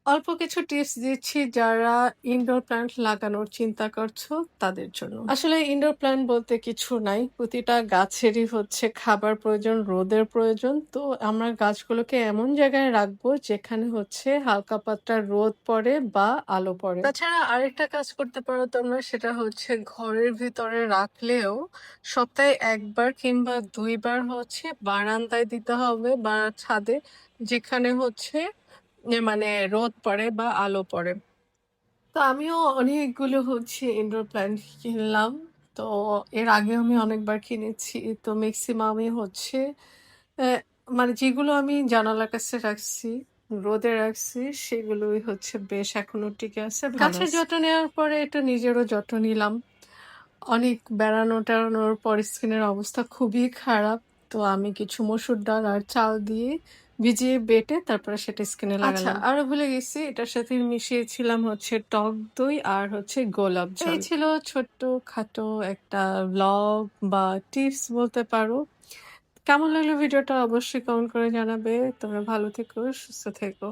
অল্প কিছু টিপস দিচ্ছি যারা ইনডোর প্ল্যান্ট লাগানোর চিন্তা করছো তাদের জন্য। আসলে ইনডোর প্ল্যান্ট বলতে কিছু নাই। প্রতিটা গাছেরই হচ্ছে খাবার প্রয়োজন, রোদের প্রয়োজন। তো আমরা গাছগুলোকে এমন জায়গায় রাখবো যেখানে হচ্ছে হালকা পাতলা রোদ পড়ে বা আলো পড়ে। তাছাড়া আরেকটা কাজ করতে পারো তোমরা, সেটা হচ্ছে ঘরের ভিতরে রাখলেও সপ্তাহে ১ বার কিংবা ২ বার হচ্ছে বারান্দায় দিতে হবে বা ছাদে, যেখানে হচ্ছে মানে রোদ পড়ে বা আলো পড়ে। তো আমিও অনেকগুলো হচ্ছে ইনডোর প্ল্যান্ট কিনলাম। তো এর আগেও আমি অনেকবার কিনেছি। তো মেক্সিমামই হচ্ছে অ্যা মানে যেগুলো আমি জানালার কাছে রাখছি, রোদে রাখছি, সেগুলোই হচ্ছে বেশ এখনো টিকে আছে, ভালো গাছের আছে। যত্ন নেওয়ার পরে একটু নিজেরও যত্ন নিলাম। অনেক বেড়ানো-টেড়ানোর পর স্কিনের অবস্থা খুবই খারাপ। তো আমি কিছু মসুর ডাল আর চাল দিয়ে ভিজিয়ে বেটে তারপরে সেটা স্কিনে লাগালাম। আরো ভুলে গেছি, এটার সাথে মিশিয়েছিলাম হচ্ছে টক দই আর হচ্ছে গোলাপ জল। এই ছিল ছোট্টখাটো একটা ভ্লগ বা টিপস বলতে পারো। কেমন লাগলো ভিডিওটা অবশ্যই কমেন্ট করে জানাবে। তোমরা ভালো থেকো, সুস্থ থেকো।